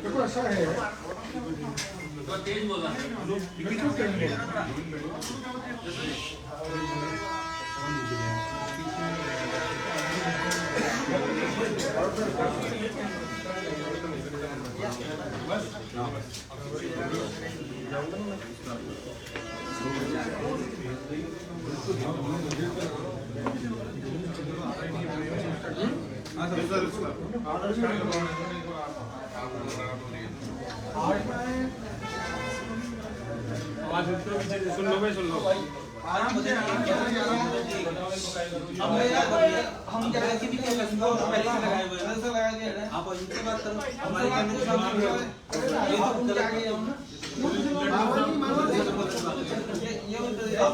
देखो ऐसा है तो तेज बोला सुन लो भाई, सुन लो आराम से हम क्या कि भी क्या लंबा पहले से लगाए हुए हैं, ऐसा लगा दिया है। आप इनसे बात करो, हमारे कैमरे के सामने ये तो क्या गए हम ना ये आप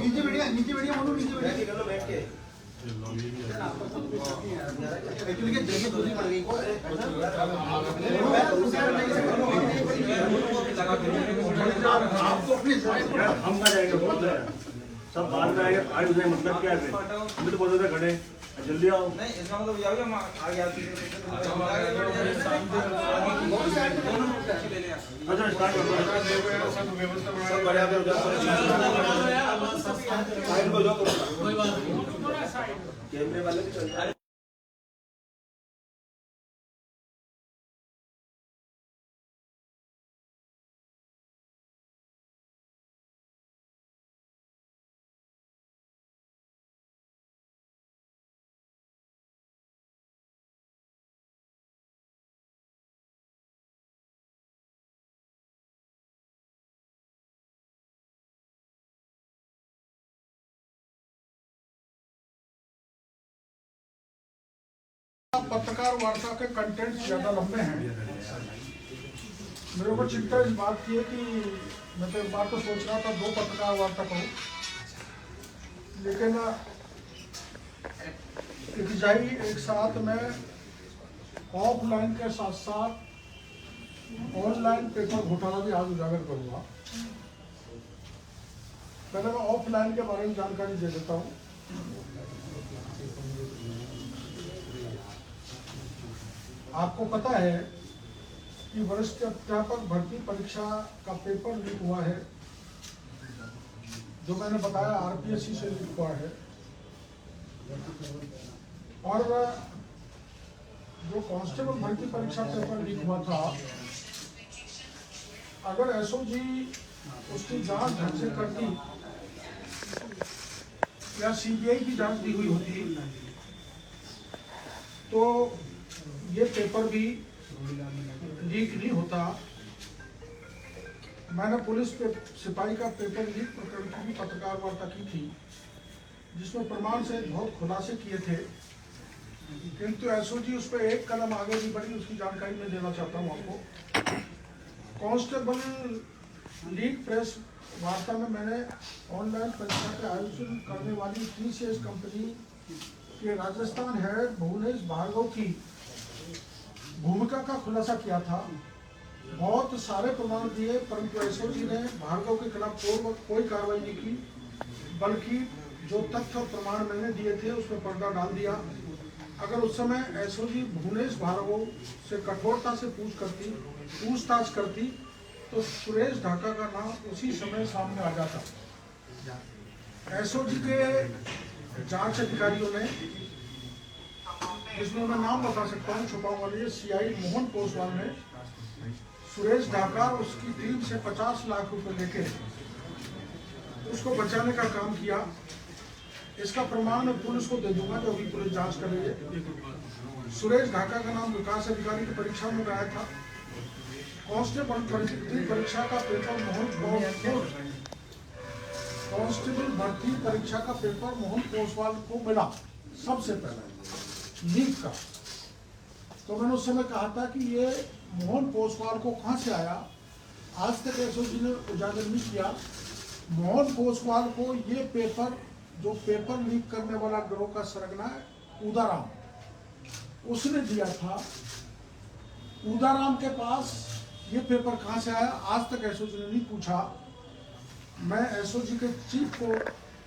नीचे बढ़िया मनु नीचे बढ़िया कर लो बैठ के एक्चुअली के जगह दूसरी पड़ गई आपको अपनी हम ना जाएंगे बहुत है सब बाद में आएंगे आज नहीं मतलब क्या है हम तो बोल रहे थे खड़े जल्दी आओ नहीं इसका मतलब जाओगे हम आगे आते हैं अच्छा स्टार्ट करो सब बढ़िया कर साइड को जाओ कोई बात नहीं कैमरे वाले भी चल पत्रकार वार्ता के कंटेंट ज्यादा लंबे हैं। मेरे को चिंता इस बात की है कि मैं तो एक बार तो सोच रहा था 2 पत्रकार वार्ता करूं, लेकिन एक साथ मैं ऑफलाइन के साथ साथ ऑनलाइन पेपर घोटाला भी आज उजागर करूंगा। पहले मैं ऑफलाइन के बारे में जानकारी दे देता हूँ। आपको पता है कि वरिष्ठ अध्यापक भर्ती परीक्षा का पेपर लीक हुआ है, जो मैंने बताया आरपीएससी से लीक हुआ है। और जो कांस्टेबल भर्ती परीक्षा पेपर लीक हुआ था, अगर एसओजी उसकी जांच ढंग से करती या सीबीआई की जांच दी हुई होती तो ये पेपर भी लीक नहीं होता। मैंने पुलिस पे सिपाही का पेपर लीक प्रकरण की भी पत्रकार वार्ता की थी, जिसमें प्रमाण से बहुत खुलासे किए थे, किंतु एसओजी उस पर एक कदम आगे भी बढ़ी, उसकी जानकारी मैं देना चाहता हूँ आपको। कांस्टेबल लीक प्रेस वार्ता में मैंने ऑनलाइन परीक्षा के आयोजन करने वाली टीसीएस कंपनी के राजस्थान हेड भुवनेश भार्गव की भूमिका का खुलासा किया था। बहुत सारे प्रमाण दिए, परंतु एसओजी ने भार्गव के खिलाफ कोई कार्रवाई नहीं की, बल्कि जो तथ्य और प्रमाण मैंने दिए थे उसमें पर्दा डाल दिया। अगर उस समय एसओजी भुवनेश भार्गव से कठोरता से पूछताछ करती तो सुरेश ढाका का नाम उसी समय सामने आ जाता। एसओजी के जांच अधिकारियों ने, इसमें मैं नाम बता सकता हूँ, छुपाऊंगा नहीं, सीआई मोहन पोसवाल ने सुरेश ढाका और उसकी टीम से 50 लाख रुपए लेके उसको बचाने का काम किया। इसका प्रमाण मैं पुलिस को दे दूंगा, जो अभी पुलिस जांच कर रही है। सुरेश ढाका का नाम विकास अधिकारी की परीक्षा में आया था। कांस्टेबल भर्ती परीक्षा का पेपर मोहन पोसवाल को मिला सबसे पहले लीक का। तो मैंने उस समय कहा था कि ये मोहन पोसवाल को कहाँ से आया, आज तक एसओजी ने उजागर नहीं किया। मोहन पोसवाल को ये पेपर, जो पेपर लीक करने वाला गिरोह का सरगना है उदाराम, उसने दिया था। उदाराम के पास ये पेपर कहाँ से आया, आज तक एसओजी ने नहीं पूछा। मैं एसओजी के चीफ को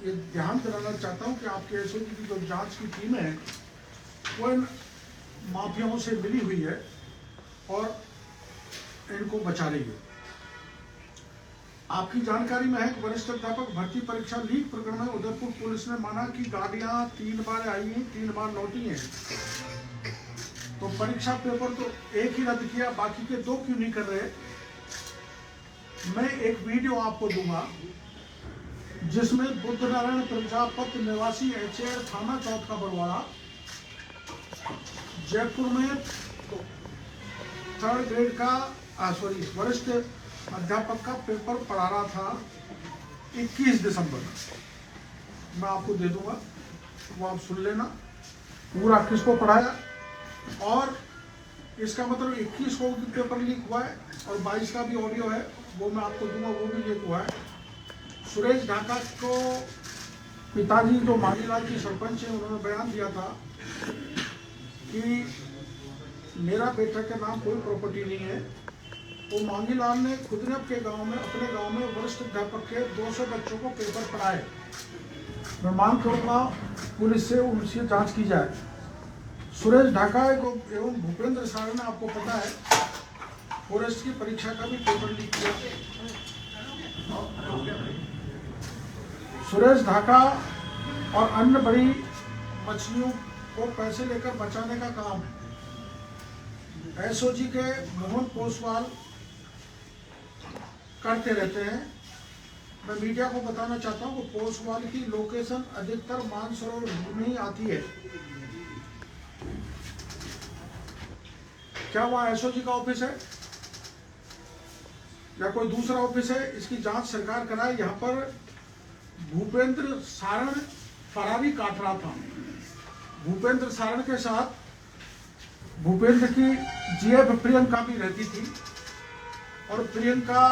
ये ध्यान दिलाना चाहता हूँ कि आपके एसओजी की जो जांच की टीम है वो इन माफियाओं से मिली हुई है और इनको बचा रही है। आपकी जानकारी में है कि वरिष्ठ अध्यापक भर्ती परीक्षा लीक प्रकरण में उदयपुर पुलिस ने माना कि गाड़ियां 3 बार आई हैं, 3 बार लौटी हैं, तो परीक्षा पेपर तो एक ही रद्द किया, बाकी के 2 क्यों नहीं कर रहे। मैं एक वीडियो आपको दूंगा जिसमें बुद्धनारायण प्रजापत निवासी एचएआर थाना चौथ का बरवाड़ा जयपुर में 3rd ग्रेड का वरिष्ठ अध्यापक का पेपर पढ़ा रहा था 21 दिसंबर। मैं आपको दे दूंगा, वो आप सुन लेना पूरा किसको पढ़ाया, और इसका मतलब 21 को भी पेपर लीक हुआ है और 22 का भी ऑडियो है, वो मैं आपको दूंगा, वो भी लीक हुआ है। सुरेश ढाका को पिताजी जो मांगीलाल की सरपंच है उन्होंने बयान दिया था कि मेरा बेटा के नाम कोई प्रॉपर्टी नहीं है। वो मांगीलाल ने खुद ने अपने गांव में वरिष्ठ अध्यापक के 200 बच्चों को पेपर पढ़ाए। मैं मांग करूंगा पुलिस से उनसे जांच की जाए। सुरेश ढाका एवं भूपेंद्र सारण, आपको पता है फॉरेस्ट की परीक्षा का भी पेपर लीक किया। सुरेश ढाका और अन्य बड़ी मछलियों को पैसे लेकर बचाने का काम एसओजी के मोहन पोसवाल करते रहते हैं। मैं मीडिया को बताना चाहता हूं कि पोसवाल की लोकेशन अधिकतर मानसरोवर में ही आती है। क्या वहाँ एसओजी का ऑफिस है या कोई दूसरा ऑफिस है, इसकी जांच सरकार कराए। यहाँ पर भूपेंद्र सारण फरारी काट रहा था। भूपेंद्र सारण के साथ भूपेंद्र की जीएफ प्रियंका भी रहती थी और प्रियंका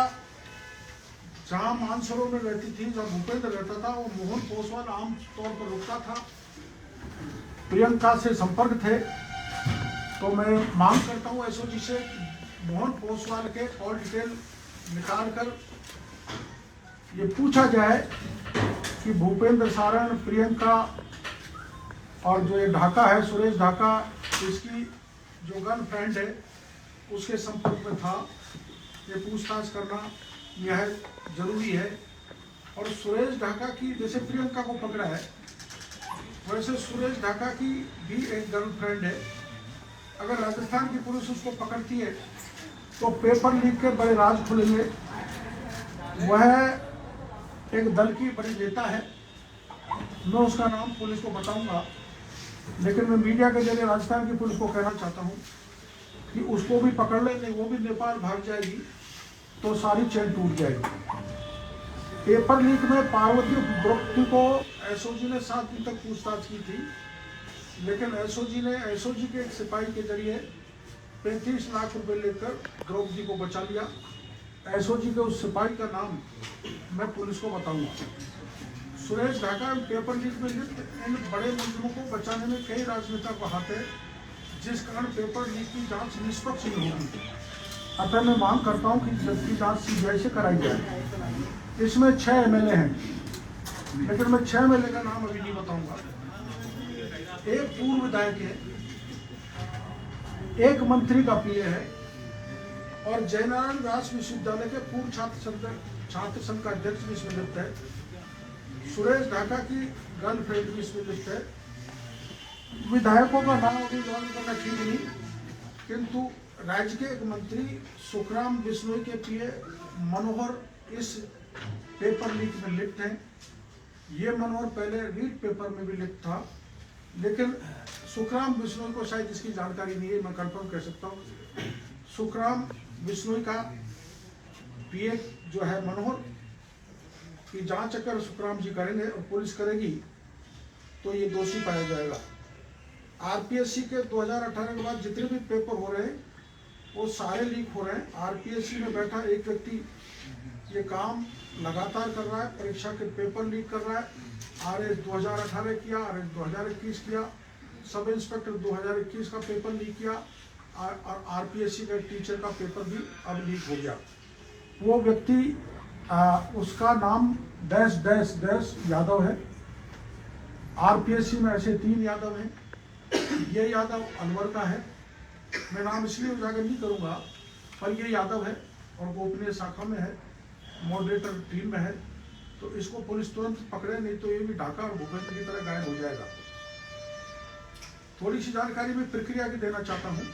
जहाँ मानसरोवर में रहती थी, जहाँ भूपेंद्र रहता था, वो मोहन पोसवाल आम तौर पर रुकता था, प्रियंका से संपर्क थे। तो मैं मांग करता हूँ एसओजी से मोहन पोसवाल के कॉल डिटेल निकाल कर ये पूछा जाए कि भूपेंद्र सारण, प्रियंका और जो ये ढाका है, सुरेश ढाका, इसकी जो गर्लफ्रेंड है उसके संपर्क में था। ये पूछताछ करना यह जरूरी है। और सुरेश ढाका की, जैसे प्रियंका को पकड़ा है वैसे सुरेश ढाका की भी एक गर्लफ्रेंड है। अगर राजस्थान की पुलिस उसको पकड़ती है तो पेपर लीक के बड़े राज खुलेंगे। वह एक दल की बड़ी नेता है, मैं उसका नाम पुलिस को बताऊंगा, लेकिन मैं मीडिया के जरिए राजस्थान की पुलिस को कहना चाहता हूं कि उसको भी पकड़ ले, नहीं वो भी नेपाल भाग जाएगी तो सारी चेन टूट जाएगी। पेपर लीक में पार्वती गुप्ती को एसओजी ने 7 दिन तक पूछताछ की थी, लेकिन एसओजी के एक सिपाही के जरिए 35 लाख रुपए लेकर द्रौपदी को बचा लिया। एसओजी के उस सिपाही का नाम मैं पुलिस को बताऊंगा। सुरेश ढाका पेपर लीक में लिप्त इन बड़े मुलजिमों को बचाने में कई राजनेता को हाथ है, जिस कारण पेपर लीक की जांच निष्पक्ष नहीं होगी। अतः मैं मांग करता हूं कि जबकि जांच सीबीआई से कराई जाए। इसमें 6 एमएलए हैं, लेकिन मैं 6 एमएलए का नाम अभी नहीं बताऊंगा। एक पूर्व विधायक है, एक मंत्री का पीए है और जयनारायण व्यास विश्वविद्यालय के पूर्व छात्र संघ का अध्यक्ष भी इसमें लिप्त है। सुरेश ढाका की गर्लफ्रेंड भी इसमें लिप्त है। विधायकों का नाम अभी जान करना ठीक नहीं, किंतु राज्य के एक मंत्री सुखराम बिश्नोई के पीए मनोहर इस पेपर लीक में लिप्त हैं। ये मनोहर पहले रीड पेपर में भी लिप्त था, लेकिन सुखराम बिश्नोई को शायद इसकी जानकारी नहीं है, मैं कंफर्म कर सकता हूँ। सुखराम बिश्नोई का पीए जो है मनोहर की जांच अगर सुखराम जी करेंगे और पुलिस करेगी तो ये दोषी पाया जाएगा। आरपीएससी के 2018 के बाद जितने भी पेपर हो रहे हैं वो सारे लीक हो रहे हैं। आरपीएससी में बैठा एक व्यक्ति ये काम लगातार कर रहा है, परीक्षा के पेपर लीक कर रहा है। आरएस 2018 किया, आरएस 2021 किया, सब इंस्पेक्टर 2021 का पेपर लीक किया और आरपीएससी का टीचर का पेपर भी अब लीक हो गया। वो व्यक्ति उसका नाम डैश डैश डैश यादव है। आरपीएससी में ऐसे 3 यादव हैं। ये यादव अलवर का है, मैं नाम इसलिए उजागर नहीं करूंगा, पर ये यादव है और गोपनीय शाखा में है, मॉडरेटर टीम में है। तो इसको पुलिस तुरंत पकड़े, नहीं तो ये भी ढाका और भूपेंद्र की तरह गायब हो जाएगा। थोड़ी सी जानकारी मैं प्रक्रिया की देना चाहता हूँ।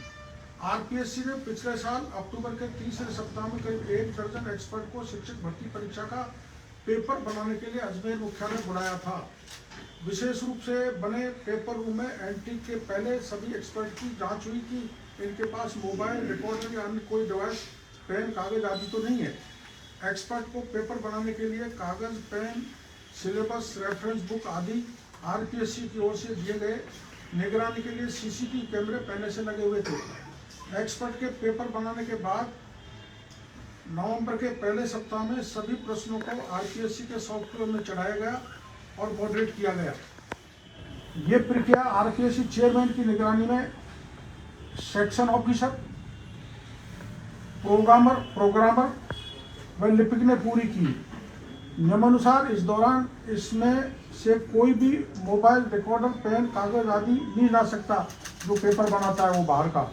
आरपीएससी ने पिछले साल अक्टूबर के तीसरे सप्ताह में करीब 1 दर्जन एक्सपर्ट को शिक्षक भर्ती परीक्षा का पेपर बनाने के लिए अजमेर मुख्यालय बुलाया था। विशेष रूप से बने पेपर रूम में एंट्री के पहले सभी एक्सपर्ट की जांच हुई कि इनके पास मोबाइल, रिकॉर्डर या अन्य कोई डिवाइस, पेन, कागज आदि तो नहीं है। एक्सपर्ट को पेपर बनाने के लिए कागज, पेन, सिलेबस, रेफरेंस बुक आदि आरपीएससी की ओर से दिए गए। निगरानी के लिए सीसीटीवी कैमरे पहले से लगे हुए थे। एक्सपर्ट के पेपर बनाने के बाद नवंबर के पहले सप्ताह में सभी प्रश्नों को आरपीएससी के सॉफ्टवेयर में चढ़ाया गया और मॉडरेट किया गया। ये प्रक्रिया आरपीएससी चेयरमैन की निगरानी में सेक्शन ऑफिसर, प्रोग्रामर व लिपिक ने पूरी की। नियमानुसार इस दौरान इसमें से कोई भी मोबाइल, रिकॉर्डर, पेन, कागज आदि नहीं ला सकता। जो पेपर बनाता है वो बाहर का।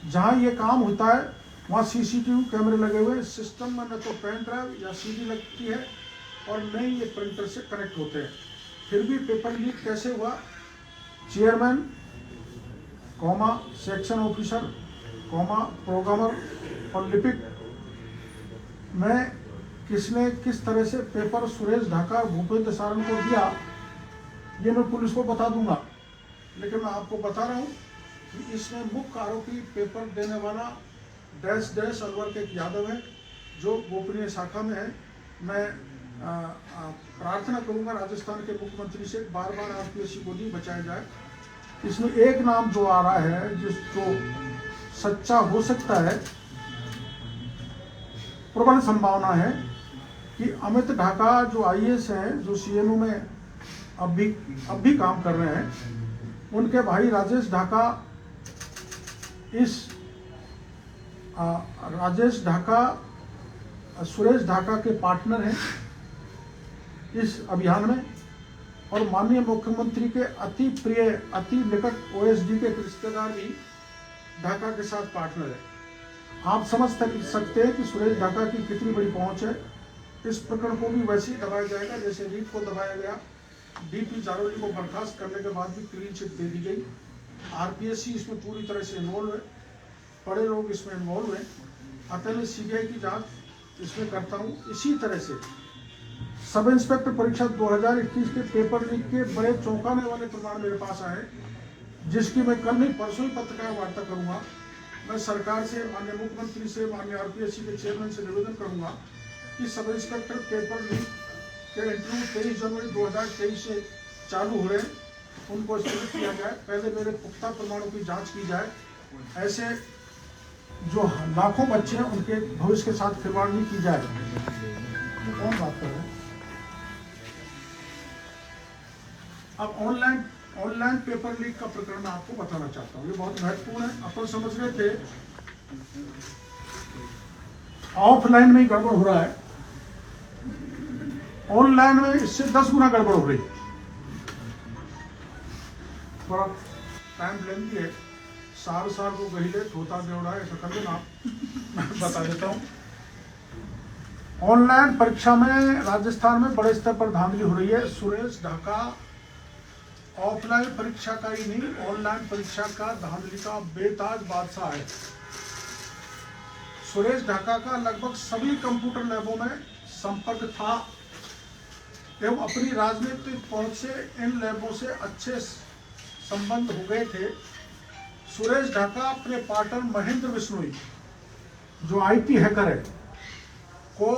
जहाँ ये काम होता है वहाँ सीसीटीवी कैमरे लगे हुए। सिस्टम में न तो पेन ड्राइव या सीडी लगती है और न ही ये प्रिंटर से कनेक्ट होते हैं। फिर भी पेपर लीक कैसे हुआ? चेयरमैन, सेक्शन ऑफिसर, प्रोग्रामर और लिपिक में किसने किस तरह से पेपर सुरेश ढाका, भूपेंद्र सारंग को दिया, ये मैं पुलिस को बता दूंगा। लेकिन मैं आपको बता रहा हूँ कि इसमें मुख्य आरोपी पेपर देने वाला डैश डैश अलवर के एक यादव है, जो गोपनीय शाखा में है। मैं प्रार्थना करूंगा राजस्थान के मुख्यमंत्री से बार बार आरपीएससी को नहीं बचाया जाए। इसमें एक नाम जो आ रहा है जो सच्चा हो सकता है, प्रबल संभावना है कि अमित ढाका जो आईएएस हैं, जो सीएमओ में अब भी काम कर रहे हैं, उनके भाई राजेश ढाका सुरेश ढाका के पार्टनर हैं इस अभियान में। और माननीय मुख्यमंत्री के अति प्रिय, अति निकट ओएसडी के रिश्तेदार भी ढाका के साथ पार्टनर है। आप समझ सकते हैं कि सुरेश ढाका की कितनी बड़ी पहुंच है। इस प्रकरण को भी वैसे ही दबाया जाएगा जैसे रीट को दबाया गया। डीपी जारोली को बर्खास्त करने के बाद भी क्लीन चिट दे दी गई। आरपीएससी इसमें पूरी तरह से इन्वॉल्व है, बड़े लोग इसमें इन्वॉल्व हैं। अतः मैं सीबीआई की जांच इसमें करता हूँ। इसी तरह से सब इंस्पेक्टर परीक्षा 2021 के पेपर लीक के बड़े चौंकाने वाले प्रमाण मेरे पास आए, जिसकी मैं कल नहीं परसों ही पत्रकार वार्ता करूंगा। मैं सरकार से, माननीय मुख्यमंत्री से, माननीय आरपीएससी के चेयरमैन से निवेदन करूंगा कि सब इंस्पेक्टर पेपर लीक के इंटरव्यू 23 जनवरी 2023 से चालू हो रहे हैं, उनको स्थगित किया जाए। पहले मेरे पुख्ता प्रमाणों की जांच की जाए। ऐसे जो लाखों बच्चे हैं उनके भविष्य के साथ खिलवाड़ नहीं की जाए। तो कौन बात कर रहे हैं? अब ऑनलाइन पेपर लीक का प्रकरण मैं आपको बताना चाहता हूँ। ये बहुत महत्वपूर्ण है। अपन समझ रहे थे ऑफलाइन में ही गड़बड़ हो रहा है, ऑनलाइन में इससे 10 गुना गड़बड़ हो रही। थोड़ा टाइम लेंदी है, साल को गहिले छोटा देवड़ा ऐसा कर देना आप। मैं बता देता हूँ। ऑनलाइन परीक्षा में राजस्थान में बड़े स्तर पर धांधली हो रही है। सुरेश ढाका ऑफलाइन परीक्षा का ही नहीं, ऑनलाइन परीक्षा का धांधली का बेताज बादशाह है। सुरेश ढाका का लगभग सभी कंप्यूटर लैबों में संपर्क था एवं अपनी राजनीतिक पहुंच से इन लैबों से अच्छे संबंध हो गए थे। सुरेश ढाका अपने पार्टनर महेंद्र बिश्नोई, जो आईटी हैकर है, को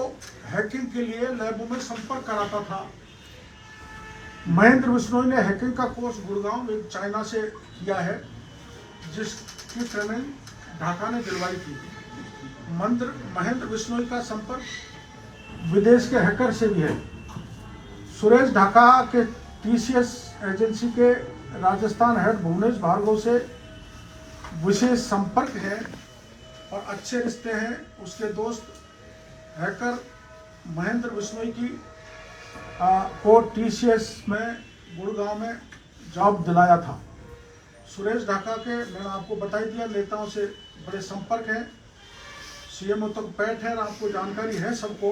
हैकिंग के लिए लैबों में संपर्क कराता था। महेंद्र बिश्नोई ने हैकिंग का कोर्स गुड़गांव में चाइना से किया है, जिसकी ट्रेनिंग ढाका ने दिलवाई थी। महेंद्र बिश्नोई का संपर्क विदेश के हैकर से भी है। सुरेश ढाका के टीसीएस एजेंसी के राजस्थान हेड भुवनेश भार्गव से विशेष संपर्क है और अच्छे रिश्ते हैं। उसके दोस्त हैकर महेंद्र बिश्नोई की को टीसीएस में गुड़गांव में जॉब दिलाया था। सुरेश ढाका के मैंने आपको बता दिया नेताओं से बड़े संपर्क हैं, सीएमओ तक पैठ है। आपको जानकारी है सबको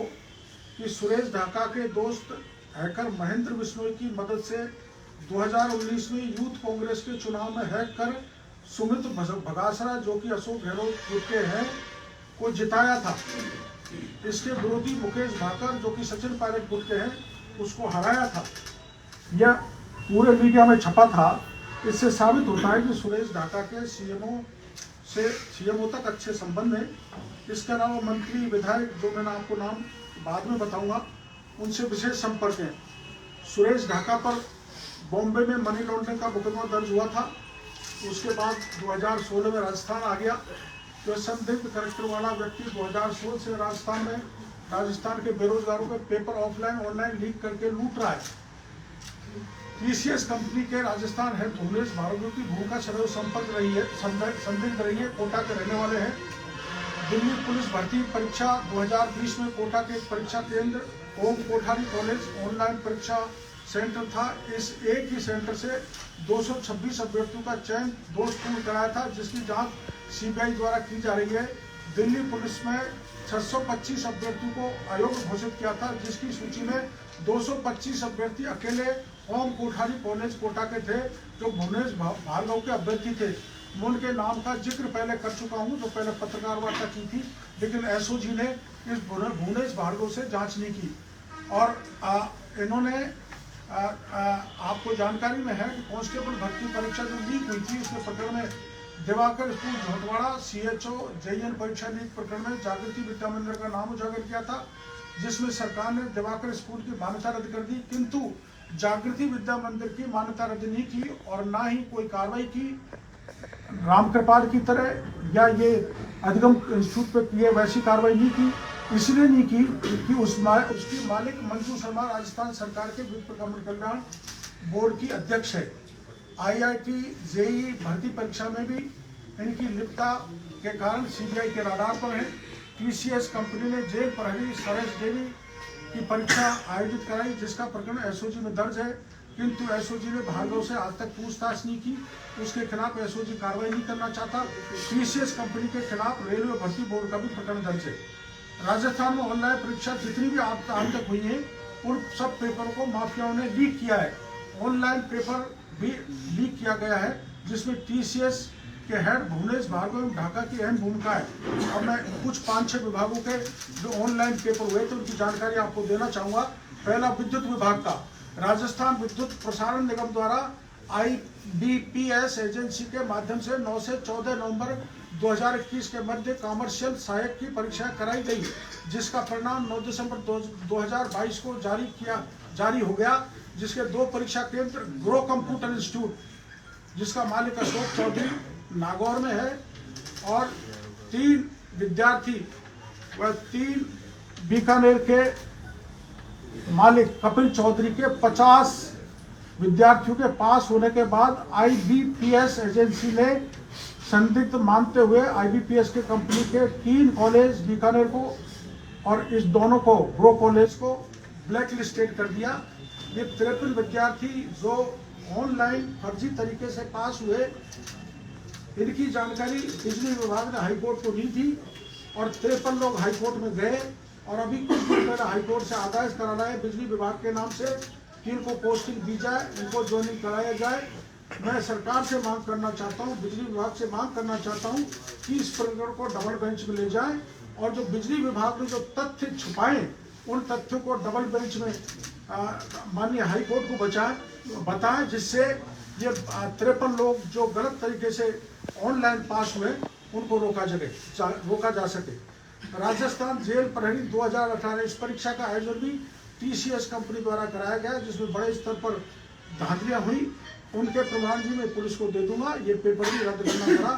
कि सुरेश ढाका के दोस्त हैकर महेंद्र बिश्नोई की मदद से 2019 में यूथ कांग्रेस के चुनाव में हैक कर सुमित भगासरा, जो कि अशोक गहलोत ग्रुप के हैं, को जिताया था। इसके विरोधी मुकेश भाकर, जो कि सचिन पायलट ग्रुप के हैं, उसको हराया था। यह पूरे मीडिया में छपा था। इससे साबित होता है कि सुरेश ढाका के सीएमओ तक अच्छे संबंध हैं। इसके अलावा मंत्री, विधायक, जो मैंने आपको नाम बाद में बताऊंगा, उनसे विशेष संपर्क है। सुरेश ढाका पर बॉम्बे में मनी लॉन्ड्रिंग का मुकदमा दर्ज हुआ था। उसके बाद 2016 में राजस्थान आ गया। जो संदिग्ध कैरेक्टर वाला व्यक्ति 2016 से राजस्थान के बेरोजगारों के पेपर ऑफलाइन ऑनलाइन लीक करके लूट रहा है। टीसीएस कंपनी के राजस्थान हेड भुवनेश भार्गव की भूमिका सदैव संपर्क रही है, संदिग्ध रही है। कोटा के रहने वाले हैं। दिल्ली पुलिस भर्ती परीक्षा 2020 में कोटा के एक परीक्षा केंद्र ओम कोठारी कॉलेज ऑनलाइन परीक्षा सेंटर था। इस एक ही सेंटर से 226 अभ्यर्थियों का चयन दोषपूर्ण कराया था, जिसकी जांच सीबीआई द्वारा की जा रही है। दिल्ली पुलिस में 625 अभ्यर्थियों को अयोग्य घोषित किया था, जिसकी सूची में 225 अभ्यर्थी अकेले ओम कोठारी कॉलेज कोटा के थे, जो भुवनेश भार्गव के अभ्यर्थी थे। मैं उनके नाम का जिक्र पहले कर चुका हूं, जो पहले पत्रकार वार्ता की थी, लेकिन एसओजी ने इस भुवनेश भार्गव से जांच नहीं की। और इन्होंने आपको जानकारी में है कि कांस्टेबल भर्ती परीक्षा जो लीक हुई थी, इसके प्रकरण में Diwakar school Jhotwara CHO JEN परीक्षा लीक प्रकरण में जागृति विद्या मंदिर का नाम उजागर किया था, जिसमें सरकार ने दिवाकर स्कूल की मान्यता रद्द कर दी, किंतु जागृति विद्या मंदिर की मान्यता रद्द नहीं की और ना ही कोई कार्रवाई की। रामकृपाल की तरह या ये अधिगम इंस्टीट्यूट पे किए वैसी कार्रवाई नहीं की। इसलिए नहीं की कि उसकी मालिक मंजू शर्मा राजस्थान सरकार के वित्त कल्याण बोर्ड की अध्यक्ष है। आईआईटी जेईई भर्ती परीक्षा में भी इनकी लिप्तता के कारण सीबीआई के राडार पर है। टीसीएस कंपनी ने जेल प्रहरी सरेश देवी की परीक्षा आयोजित कराई, जिसका प्रकरण एसओजी में दर्ज है, किंतु एसओजी ने भार्गव से आज तक पूछताछ नहीं की। उसके खिलाफ एसओजी कार्रवाई नहीं करना चाहता। टीसीएस कंपनी के खिलाफ रेलवे भर्ती बोर्ड का भी प्रकरण दर्ज है। राजस्थान में ऑनलाइन परीक्षा जितनी भी आज तक हुई है, उन सब पेपरों को माफियाओं ने लीक किया है। ऑनलाइन पेपर भी लीक किया गया है, जिसमें टीसीएस के हेड भुवनेश भार्गव ढाका की अहम भूमिका है। अब मैं कुछ 5-6 विभागों के जो ऑनलाइन पेपर हुए थे उनकी जानकारी आपको देना चाहूँगा। पहला, विद्युत विभाग का। राजस्थान विद्युत प्रसारण निगम द्वारा IBPS एजेंसी के माध्यम से 9 से 14 नवंबर 2021 के मध्य कॉमर्शियल सहायक की परीक्षा कराई गई, जिसका परिणाम 9 दिसंबर 2022 को जारी हो गया, जिसके 2 परीक्षा केंद्र ग्रो कंप्यूटर इंस्टीट्यूट, जिसका मालिक अशोक चौधरी नागौर में है, और 3 विद्यार्थी व 3 बीकानेर के मालिक कपिल चौधरी के 50 विद्यार्थियों के पास होने के बाद IBPS एजेंसी ने संदिग्ध मानते हुए IBPS के कंपनी के 3 कॉलेज बीकानेर को और इस दोनों को ग्रो कॉलेज को ब्लैक लिस्टेड कर दिया। ये 53 विद्यार्थी जो ऑनलाइन फर्जी तरीके से पास हुए, इनकी जानकारी बिजली विभाग ने हाईकोर्ट को दी थी और 53 लोग हाईकोर्ट में गए और अभी कुछ दिन पहले हाईकोर्ट से आदेश कराना है बिजली विभाग के नाम से कि इनको पोस्टिंग दी जाए, इनको ज्वाइनिंग कराया जाए। मैं सरकार से मांग करना चाहता हूं, बिजली विभाग से मांग करना चाहता हूं कि इस प्रकरण को डबल बेंच में ले जाएं और जो बिजली विभाग ने जो तथ्य छुपाए उन तथ्यों को डबल बेंच में माननीय हाईकोर्ट को बताएं, जिससे ये 53 लोग जो गलत तरीके से ऑनलाइन पास हुए उनको रोका जा सके। राजस्थान जेल प्रहरी 2018 इस परीक्षा का आयोजन भी टीसीएस कंपनी द्वारा कराया गया, जिसमें बड़े स्तर पर धांधलियां हुई उनके प्रमाण भी मैं पुलिस को दे दूंगा। ये पेपर भी रद्द करना पड़ा।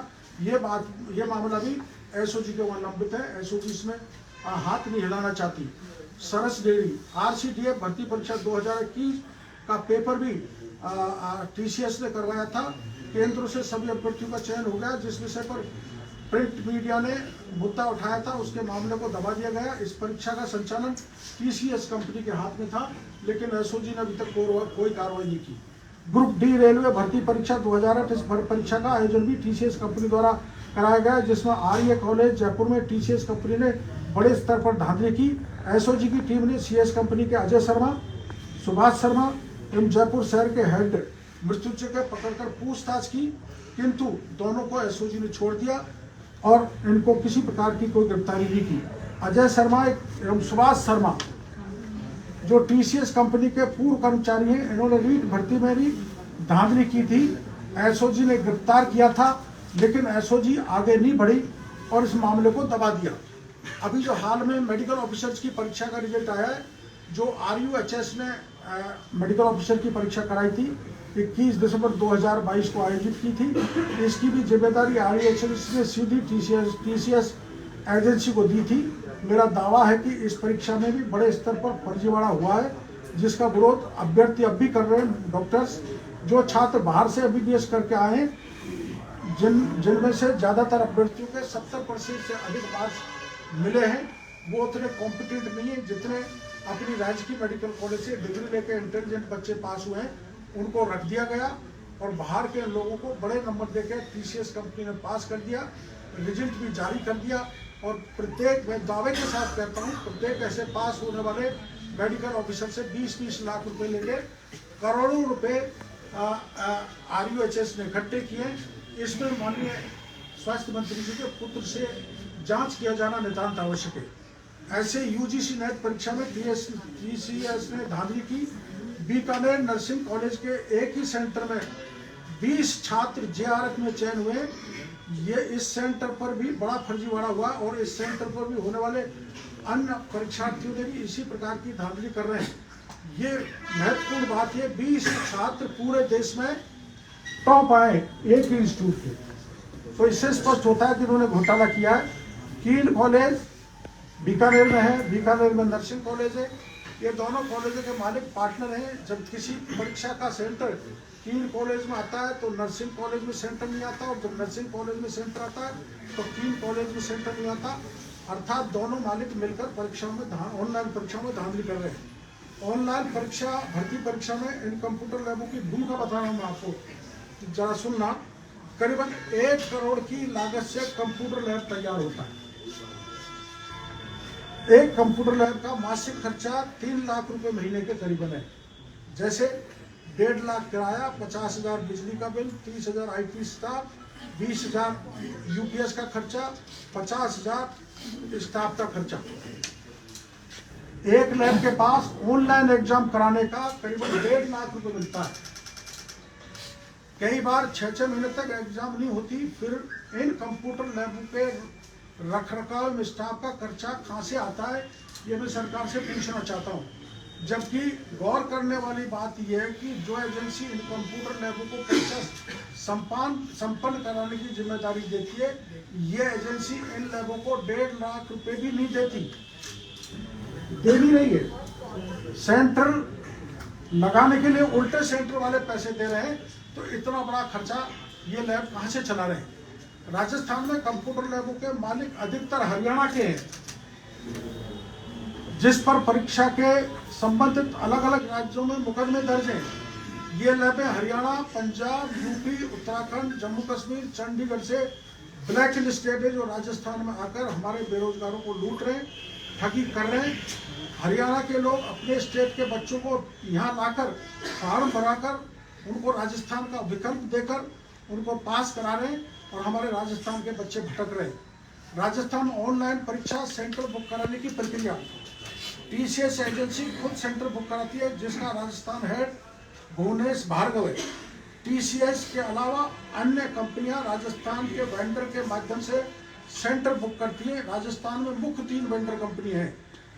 ये मामला भी एसओजी के वहां लंबित है। एसओजी इसमें हाथ नहीं हिलाना चाहती। सरस डेयरी RCDF भर्ती परीक्षा 2021 का पेपर भी TCS ने करवाया था। केंद्रों से सभी अभ्यर्थियों का चयन हो गया। जिस विषय पर प्रिंट मीडिया ने मुद्दा उठाया था उसके मामले को दबा दिया गया। इस परीक्षा का संचालन TCS कंपनी के हाथ में था, लेकिन एसओजी ने अभी तक कोई कार्रवाई नहीं की। ग्रुप D रेलवे भर्ती परीक्षा 2008 इस परीक्षा का आयोजन भी TCS कंपनी द्वारा कराया गया, जिसमें RA कॉलेज जयपुर में TCS कंपनी ने बड़े स्तर पर धांधली की। एसओजी की टीम ने CS कंपनी के अजय शर्मा, सुभाष शर्मा एवं जयपुर शहर के हेड मृत्युंजय के पकड़कर पूछताछ की, किंतु दोनों को एसओजी ने छोड़ दिया और इनको किसी प्रकार की कोई गिरफ्तारी नहीं की। अजय शर्मा एवं सुभाष शर्मा जो TCS कंपनी के पूर्व कर्मचारी हैं, इन्होंने रीट भर्ती में भी धांधली की थी। एसओजी ने गिरफ्तार किया था, लेकिन एसओजी आगे नहीं बढ़ी और इस मामले को दबा दिया। अभी जो हाल में मेडिकल ऑफिसर्स की परीक्षा का रिजल्ट आया है, जो RUHS ने मेडिकल ऑफिसर की परीक्षा कराई थी 21 दिसंबर 2022 को आयोजित की थी। इसकी भी जिम्मेदारी RUHS ने सीधी TCS एजेंसी को दी थी। मेरा दावा है कि इस परीक्षा में भी बड़े स्तर पर फर्जीवाड़ा हुआ है, जिसका विरोध अभ्यर्थी अब भी कर रहे हैं। डॉक्टर्स जो छात्र बाहर से MBBS करके आए हैं, जिनमें से ज़्यादातर अभ्यर्थियों के 70% से अधिक मार्क्स मिले हैं, वो उतने कॉम्पिटेंट नहीं है जितने अपनी राजकीय मेडिकल कॉलेज से डिग्री लेकर इंटेलिजेंट बच्चे पास हुए हैं। उनको रख दिया गया और बाहर के लोगों को बड़े नंबर देकर TCS कंपनी ने पास कर दिया, रिजल्ट भी जारी कर दिया। और प्रत्येक, मैं दावे के साथ कहता हूँ, प्रत्येक ऐसे पास होने वाले मेडिकल ऑफिसर से 20-20 लाख रुपए लेके करोड़ों रुपए RUHS ने इकट्ठे किए। इसमें माननीय स्वास्थ्य मंत्री जी के पुत्र से जांच किया जाना नितांत आवश्यक है। ऐसे UGC नेट परीक्षा में TCS ने धांधली की। बीकानेर नर्सिंग कॉलेज के एक ही सेंटर में 20 छात्र JRF में चयन हुए। ये इस सेंटर पर भी बड़ा फर्जीवाड़ा हुआ और इस सेंटर पर भी होने वाले अन्य परीक्षार्थियों ने भी इसी प्रकार की धांधली कर रहे हैं। ये महत्वपूर्ण बात है, 20 छात्र पूरे देश में टॉप आए एक ही इंस्टीट्यूट के, तो इससे स्पष्ट होता है कि इन्होंने घोटाला किया है। कील कॉलेज बीकानेर में है, बीकानेर में नर्सिंग कॉलेज है। ये दोनों कॉलेजों के मालिक पार्टनर हैं। जब किसी परीक्षा का सेंटर कील कॉलेज में आता है तो नर्सिंग कॉलेज में सेंटर नहीं आता, और जब नर्सिंग कॉलेज में सेंटर आता है तो कील कॉलेज में सेंटर नहीं आता। अर्थात दोनों मालिक मिलकर परीक्षाओं में ऑनलाइन परीक्षाओं में धांधली कर रहे हैं। ऑनलाइन परीक्षा भर्ती परीक्षा में इन कंप्यूटर लैबों की भूमिका बता रहा हूँ मैं आपको, जरा सुनना। करीबन 1 करोड़ की लागत से कंप्यूटर लैब तैयार होता है। एक कंप्यूटर लैब का मासिक खर्चा 3 लाख रुपए महीने के करीबन है। जैसे 1.5 लाख किराया, 50,000 बिजली का बिल, 30,000 IT स्टाफ, 20,000 UPS का खर्चा, 50,000 स्टाफ का खर्चा। एक लैब के पास ऑनलाइन एग्जाम कराने का करीबन 1.5 लाख रुपए मिलता है। कई बार 6-6 महीने तक एग्जाम नहीं होती। फिर इन कंप्यूटर लैबों के रखरखाव में स्टाफ का खर्चा कहाँ से आता है, ये मैं सरकार से पूछना चाहता हूँ। जबकि गौर करने वाली बात यह है कि जो एजेंसी इन कंप्यूटर लैबों को परीक्षा संपन्न कराने की जिम्मेदारी देती है, ये एजेंसी इन लैबों को 1.5 लाख रुपए भी नहीं देती, दे नहीं रही है। सेंटर लगाने के लिए उल्टे सेंटर वाले पैसे दे रहे हैं, तो इतना बड़ा खर्चा ये लैब कहाँ से चला रहे हैं। राजस्थान में कंप्यूटर लैबों के मालिक अधिकतर हरियाणा के हैं, जिस पर परीक्षा के संबंधित अलग अलग राज्यों में मुकदमे दर्ज हैं। ये लैबें हरियाणा, पंजाब, UP, उत्तराखंड, जम्मू कश्मीर, चंडीगढ़ से ब्लैक लिस्टेड है, जो राजस्थान में आकर हमारे बेरोजगारों को लूट रहे हैं, ठगी कर रहे हैं। हरियाणा के लोग अपने स्टेट के बच्चों को यहाँ लाकर फॉर्म भराकर उनको राजस्थान का विकल्प देकर उनको पास करा रहे हैं, और हमारे राजस्थान के बच्चे भटक रहे हैं। राजस्थान में ऑनलाइन परीक्षा सेंटर बुक कराने की प्रक्रिया TCS एजेंसी खुद सेंटर बुक कराती है, जिसका राजस्थान हेड भुवनेश भार्गव है। TCS के अलावा अन्य कंपनियां राजस्थान के वेंडर के माध्यम से सेंटर बुक करती हैं। राजस्थान में मुख्य 3 वेंडर कंपनी हैं।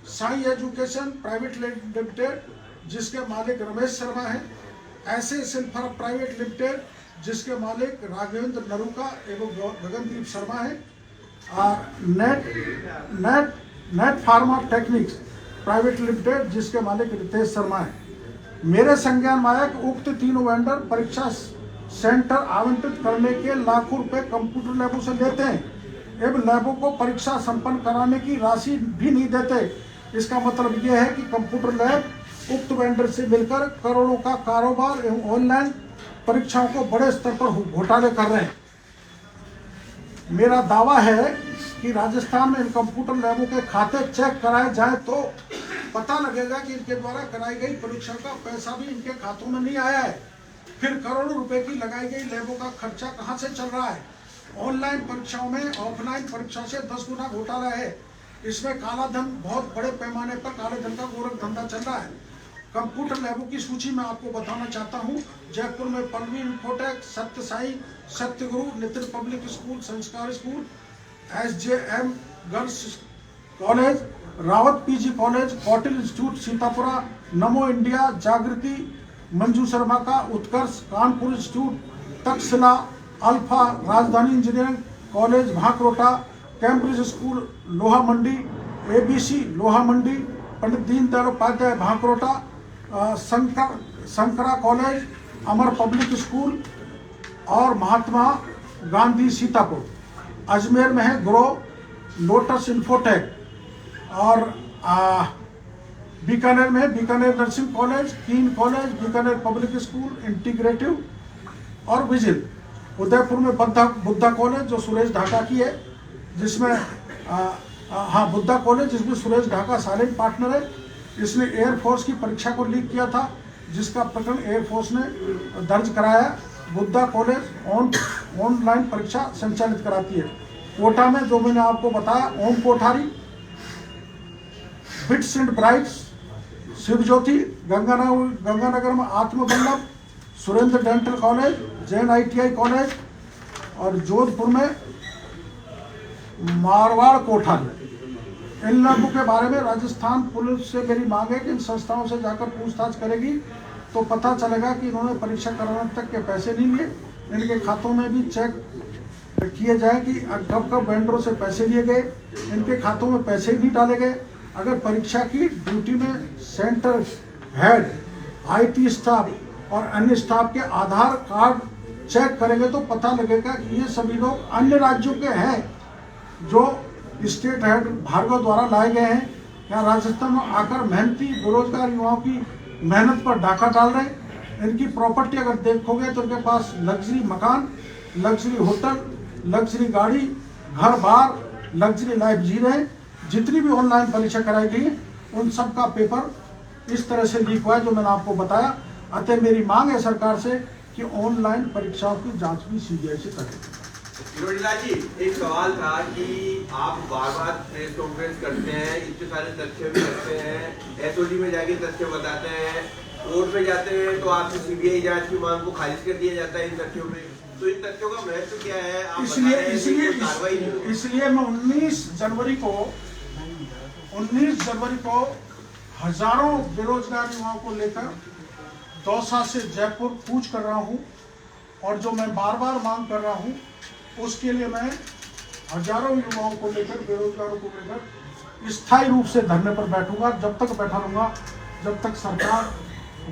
साई एजुकेशन प्राइवेट लिमिटेड, जिसके मालिक रमेश शर्मा हैं, ऐसे सिल्फर प्राइवेट लिमिटेड जिसके मालिक राघवेंद्र नरूका एवं गगनदीप शर्मा है, net pharma techniques private limited जिसके मालिक रितेश शर्मा है। मेरे संज्ञान में आया कि उक्त तीनों वेंडर परीक्षा सेंटर आवंटित करने के लाखों रुपए कंप्यूटर लैबों से लेते हैं एवं लैबों को परीक्षा संपन्न कराने की राशि भी नहीं देते। इसका मतलब यह है कि कंप्यूटर लैब उक्त वेंडर से मिलकर करोड़ों का कारोबार एवं ऑनलाइन परीक्षाओं को बड़े स्तर पर घोटाले कर रहे हैं। मेरा दावा है कि राजस्थान में इन कंप्यूटर लैबों के खाते चेक कराए जाए तो पता लगेगा कि इनके द्वारा कराई गई परीक्षा का पैसा भी इनके खातों में नहीं आया है। फिर करोड़ों रुपए की लगाई गई लैबों का खर्चा कहां से चल रहा है। ऑनलाइन परीक्षाओं में ऑफलाइन परीक्षा से 10 गुना घोटाला है। इसमें काला धन बहुत बड़े पैमाने पर काले धन का गोरख धंधा चल रहा है। कंप्यूटर लैबों की सूची मैं आपको बताना चाहता हूं। जयपुर में पल्लवी इंफोटेक, सत्य साई, सत्यगुरु, नितिन पब्लिक स्कूल, संस्कार school, SJM girls college, Rawat PG college, Kautil institute Sitapura, नमो इंडिया, जागृति, मंजू शर्मा का उत्कर्ष, कानपुर इंस्टीट्यूट, तक्षशिला, अल्फा, राजधानी engineering college Bhankrota, Cambridge school लोहा मंडी, ABC लोहा मंडी, पंडित दीनदयाल उपाध्याय भांकरोटा, शंकरा कॉलेज, अमर पब्लिक स्कूल और महात्मा गांधी सीतापुर। अजमेर में है ग्रो, लोटस इंफोटेक और बीकानेर में है बीकानेर नर्सिंग कॉलेज, कीन college, Bikaner public school, integrative और विजिल। उदयपुर में बुद्धा कॉलेज जो सुरेश ढाका की है, जिसमें बुद्धा कॉलेज जिसमें सुरेश ढाका साइलेंट पार्टनर है। इसने एयरफोर्स की परीक्षा को लीक किया था जिसका प्रकरण एयरफोर्स ने दर्ज कराया। बुद्धा कॉलेज ऑनलाइन परीक्षा संचालित कराती है। कोटा में जो मैंने आपको बताया Om Kothari, bits and brights, Shivjyoti, Ganganagar में Atmaballabh, Surendra dental college, Jain ITI college और जोधपुर में मारवाड़ कोठारी। इन लोगों के बारे में राजस्थान पुलिस से मेरी मांग है कि इन संस्थाओं से जाकर पूछताछ करेगी तो पता चलेगा कि इन्होंने परीक्षा कराने तक के पैसे नहीं लिए। इनके खातों में भी चेक किए जाए कि कब कब वेंडरों से पैसे लिए गए। इनके खातों में पैसे ही नहीं डाले गए। अगर परीक्षा की ड्यूटी में सेंटर हेड, IT स्टाफ और अन्य स्टाफ के आधार कार्ड चेक करेंगे तो पता लगेगा कि ये सभी लोग अन्य राज्यों के हैं जो स्टेट हेड भार्गव द्वारा लाए गए हैं। यहाँ राजस्थान में आकर मेहनती बेरोजगार युवाओं की मेहनत पर डाका डाल रहे हैं। इनकी प्रॉपर्टी अगर देखोगे तो इनके पास लग्जरी मकान, लग्जरी होटल, लग्जरी गाड़ी, घर बार, लग्जरी लाइफ जी रहे हैं। जितनी भी ऑनलाइन परीक्षा कराई गई उन सब का पेपर इस तरह से लीक हुआ है जो मैंने आपको बताया। अतः मेरी मांग है सरकार से कि ऑनलाइन परीक्षाओं की जांच भी CBI से करें। रोहिला जी, एक सवाल था कि आप बार बार प्रेस कॉन्फ्रेंस करते हैं, इतने सारे तथ्य भी रखते हैं, SOD में जाके तथ्य बताते हैं, कोर्ट में जाते हैं तो आपसे CBI जांच की मांग को खारिज कर दिया जाता है इन तथ्यों में। तो इन तथ्यों का महत्व क्या है? आप इसलिए मैं 19 जनवरी को हजारों बेरोजगार युवाओं को लेकर दौसा से जयपुर कूच कर रहा हूं और जो मैं बार बार मांग कर रहा हूं उसके लिए मैं हजारों युवाओं को लेकर, बेरोजगारों को लेकर स्थायी रूप से धरने पर बैठूंगा। जब तक बैठा रहूंगा जब तक सरकार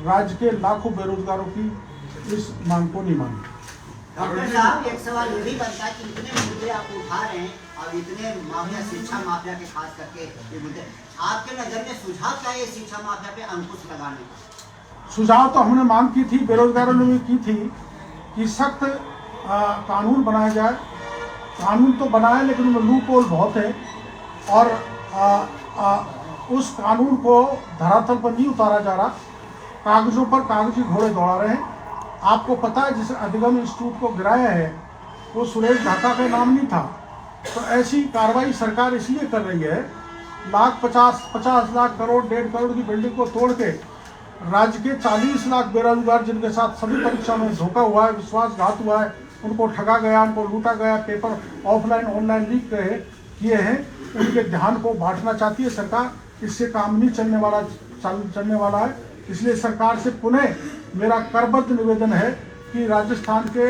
राज्य के लाखों बेरोजगारों की इस मांग को नहीं मानेगी। डॉक्टर साहब, एक सवाल ये भी बनता है कि इतने मुद्दे आप उठा रहे हैं और इतने माफिया, शिक्षा माफिया के खास करके ये मुद्दे, आपके नजर में सुझाव क्या है शिक्षा माफिया पे अंकुश लगाने का? सुझाव तो हमने मांग की थी, बेरोजगारों ने भी की थी कि सख्त कानून बनाया जाए। कानून तो बनाए लेकिन उनमें लूप होल बहुत है और उस कानून को धरातल पर नहीं उतारा जा रहा। कागजों पर कागजी घोड़े दौड़ा रहे हैं। आपको पता है जिस अधिगम इंस्टीट्यूट को गिराया है वो सुरेश ढाका का नाम नहीं था। तो ऐसी कार्रवाई सरकार इसलिए कर रही है, 50 लाख करोड़ 1.5 करोड़ की बिल्डिंग को तोड़ के राज्य के 40 लाख बेरोजगार जिनके साथ सभी परीक्षा में धोखा हुआ है, विश्वासघात हुआ है, उनको ठगा गया, उनको लूटा गया, पेपर ऑफलाइन ऑनलाइन लीक किए हैं, उनके ध्यान को बांटना चाहती है सरकार। इससे काम नहीं चलने वाला है। इसलिए सरकार से पुनः मेरा करबद्ध निवेदन है कि राजस्थान के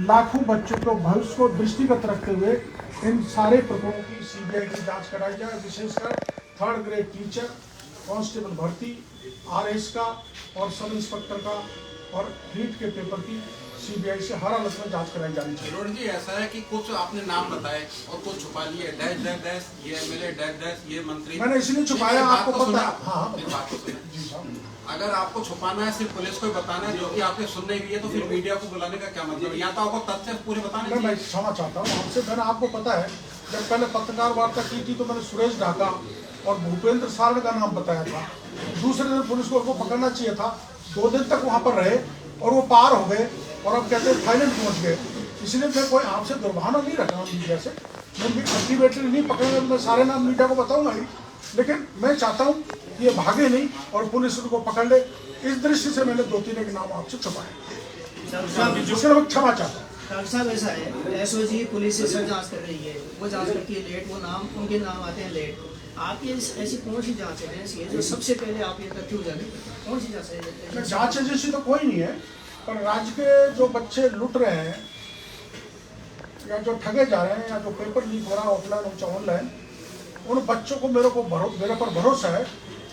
लाखों बच्चों को भविष्य को दृष्टिगत रखते हुए इन सारे प्रकरणों की सीबीआई की जांच कराई जाए, विशेषकर 3rd ग्रेड टीचर, कांस्टेबल भर्ती, आरएस का और सब इंस्पेक्टर का और रीट के पेपर की सीबीआई से हर हालत में जांच कराई जानी चाहिए। किरोड़ जी, ऐसा है कि कुछ आपने नाम बताए और कुछ छुपा लिए, डैश डैश डैश, ये एमएलए डैश डैश, ये मंत्री। मैंने इसलिए छुपाया, आपको पता है। हाँ, मेरी बात तो सुनिए। अगर आपको छुपाना है, सिर्फ पुलिस को ही बताना है, जो कि आपने सुन नहीं है, तो फिर मीडिया को बुलाने का क्या मतलब है? यहाँ तो आपको तथ्य पूरे बताने चाहिए। मैं क्षमा चाहता हूँ आपसे। मैंने आपको पता है, जब पहले पत्रकार वार्ता की थी तो मैंने सुरेश ढाका और भूपेंद्र सारण का नाम बताया था। दूसरे दिन पुलिस को उनको पकड़ना चाहिए था, 2 दिन तक वहाँ पर रहे और वो पार हो गए और अब कहते हैं थाईलैंड पहुँच गए। इसलिए मैं कोई आपसे दुर्भावना नहीं रख रहा हूँ मीडिया से। मैं अल्टीमेटली नहीं पकड़ेंगे, मैं सारे नाम मीडिया को बताऊंगा ही, लेकिन मैं चाहता हूँ ये भागे नहीं और पुलिस उनको पकड़ ले। इस दृष्टि से मैंने 2-3 के नाम आपसे छुपाए, जिसके लिए क्षमा चाहता हूँ। डॉक्टर साहब, ऐसा है, एसओजी पुलिस से सब जांच कर रही है, वो जांच करती है लेट, वो नाम उनके नाम आते हैं लेट। आपकी ऐसी कौन सी जांच एजेंसी है जो सबसे पहले आप ये तथ्य उजागर करें? कौन सी जांच एजेंसी तो कोई नहीं है, पर राज्य के जो बच्चे लुट रहे हैं या जो ठगे जा रहे हैं या जो पेपर लीक हो रहा है ऑफलाइन या ऑनलाइन, उन बच्चों को मेरे पर भरोसा है,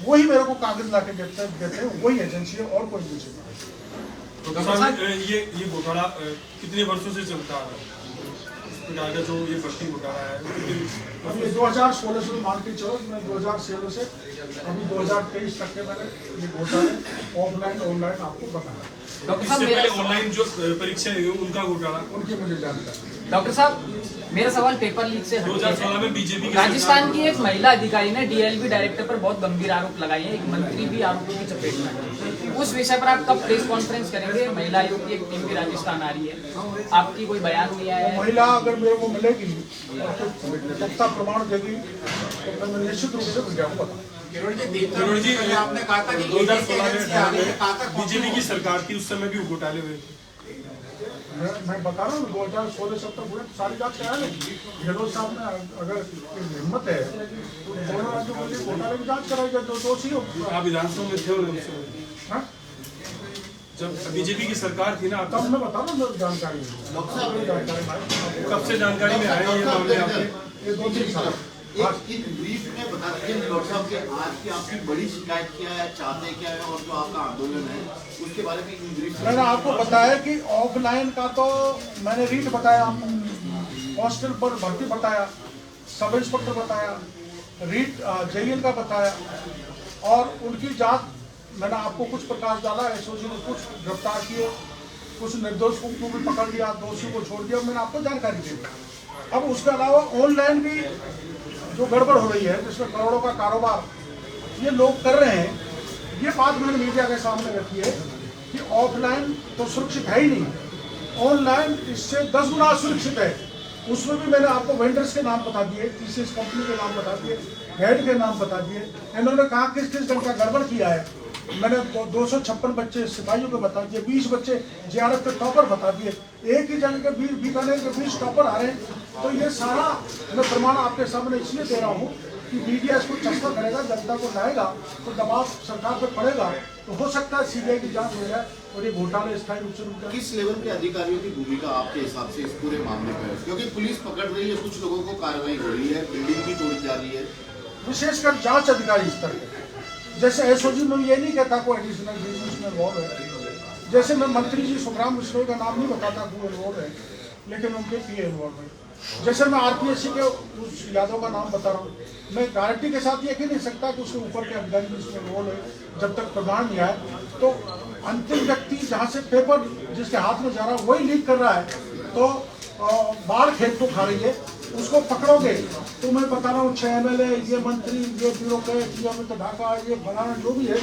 वही मेरे को कागज ला के देते हैं, वही एजेंसी है और कोई एजेंसी नहीं। डॉक्टर साहब, ये घोटाला कितने वर्षों से चलता आ रहा है? जो ये भर्ती घोटाला है अभी 2016 से मान के चलो, मैं 2016 से अभी 2023 तक के मैंने ये घोटाले ऑफलाइन ऑनलाइन आपको बताया। इससे पहले ऑनलाइन जो परीक्षा है उनका घोटाला, उनकी मुझे जानकारी। डॉक्टर साहब, मेरा सवाल पेपर लीक से 2016 में बीजेपी राजस्थान की एक महिला अधिकारी ने डीएलवी डायरेक्टर पर बहुत गंभीर आरोप लगाए हैं, एक मंत्री भी आरोपों की चपेट में है। उस विषय पर आप कब प्रेस कॉन्फ्रेंस करेंगे? महिला आयोग की एक टीम भी राजस्थान आ रही है, आपकी कोई बयान दिया है? महिला अगर मेरे को मिलेगी सत्ता प्रमाण देगी तो मैं निश्चित रूप से मीडिया को बताऊंगा। किरोड़ जी, आपने कहा था कि 2016 में बीजेपी की सरकार थी, उस समय भी घोटाले हुए। मैं बता रहा हूँ 2016-17 पूरे सारी बात करा लेंगे। गहलोत साहब ने अगर हिम्मत है तो दोनों राज्यों के लिए घोटाले की जांच कराई जाए, जो दोषी हो। आप विधानसभा में थे उस जब बीजेपी की सरकार थी ना, तब मैं बता रहा हूँ जानकारी। कब से जानकारी में आए ये मामले आपके? ये 2-3 साल। एक ब्रीफ में बता दीजिए डॉक्टर साहब कि आज की आपकी बड़ी शिकायत क्या है, चाहते क्या है, और जो आपका आंदोलन है उसके बारे में ब्रीफ। मैंने आपको बताया कि ऑफलाइन का तो मैंने रीट बताया, हॉस्टल पर भर्ती बताया, सब इंस्पेक्टर बताया, रीट जेईएल का बताया और उनकी जांच मैंने आपको कुछ प्रकाश डाला। एसओजी ने कुछ गिरफ्तार किए, कुछ निर्दोषों को भी पकड़ लिया, दोषियों को छोड़ दिया, मैंने आपको जानकारी दी। अब उसके अलावा ऑनलाइन भी जो गड़बड़ हो रही है, जिसमें करोड़ों का कारोबार ये लोग कर रहे हैं, ये बात मैंने मीडिया के सामने रखी है कि ऑफलाइन तो सुरक्षित है ही नहीं, ऑनलाइन इससे 10 गुना सुरक्षित है। उसमें भी मैंने आपको वेंडर्स के नाम बता दिए, टीसीएस कंपनी के नाम बता दिए, हेड के नाम बता दिए, इन्होंने कहा किस किस ढंग का गड़बड़ किया है। मैंने 256 बच्चे सिपाहियों के बता दिए, 20 बच्चे जेआरएफ के टॉपर बता दिए, एक ही जगह के 20 बीकानेर के 20 टॉपर आ रहे हैं। तो ये सारा मैं प्रमाण आपके सामने इसलिए दे रहा हूँ कि मीडिया इसको चस्पा करेगा, जनता को लाएगा तो दबाव सरकार पर पड़ेगा, तो हो सकता है सीबीआई की जांच हो जाए और ये घोटाले स्थायी रूप से रुक जाए। किस लेवल के अधिकारियों की भूमिका आपके हिसाब से इस पूरे मामले में है? क्योंकि पुलिस पकड़ रही है, कुछ लोगों को कार्रवाई हो रही है, बिल्डिंग भी तोड़ी जा रही है। विशेषकर जांच अधिकारी स्तर पे, जैसे एसओजी में ये नहीं कहता कोई एडिशनल बिजनेस में इन्वॉल्व है, जैसे मैं मंत्री जी सुखराम विश्नोई का नाम नहीं बताता वो इन्वॉल्व है, लेकिन उनके पीए इन्वॉल्व है। जैसे मैं आरपीएससी के उस यादव का नाम बता रहा हूँ, मैं गारंटी के साथ ये कह नहीं सकता कि उसके ऊपर के अधिकारी भी इसमें इन्वॉल्व है। जब तक प्रमाण नहीं आए तो अंतिम व्यक्ति जहाँ से पेपर जिसके हाथ में जा रहा है वही लीक कर रहा है, तो बाढ़ खेत को खा रही है, उसको पकड़ोगे तो मैं बता रहा हूँ 6 MLA, ये मंत्री, ये ब्यूरोक्रेट, ये अमित ढाका, ये फलाना जो भी है,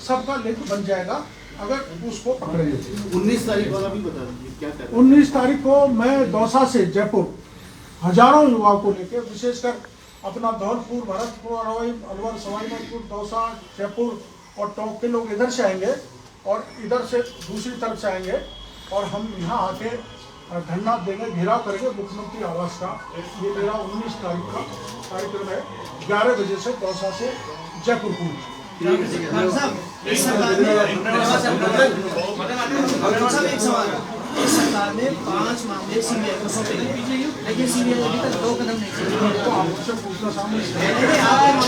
सबका लिंक बन जाएगा अगर उसको पकड़ेंगे। 19 तारीख वाला भी बता दीजिए क्या कहते हैं। 19 तारीख को मैं दौसा से जयपुर हजारों युवाओं को लेकर, विशेषकर अपना धौलपुर, भरतपुर, अलवर, सवाईमाधोपुर, दौसा, जयपुर और टोंक के लोग इधर से आएंगे और इधर से दूसरी तरफ से आएंगे और हम यहाँ आके धरना देंगे, घेराव करेंगे मुख्यमंत्री आवास का। ये मेरा 19 तारीख का कार्यक्रम है, 11 बजे से दौसा से जयपुर कूच। डॉक्टर साहब इस सरकार ने डॉक्टर साहब एक सवाल, इस सरकार ने 5 मामले सीबीआई को सौंपे हैं, लेकिन सीबीआई अभी तक 2 कदम नहीं चली। आपसे पूछना सामने मैंने आपके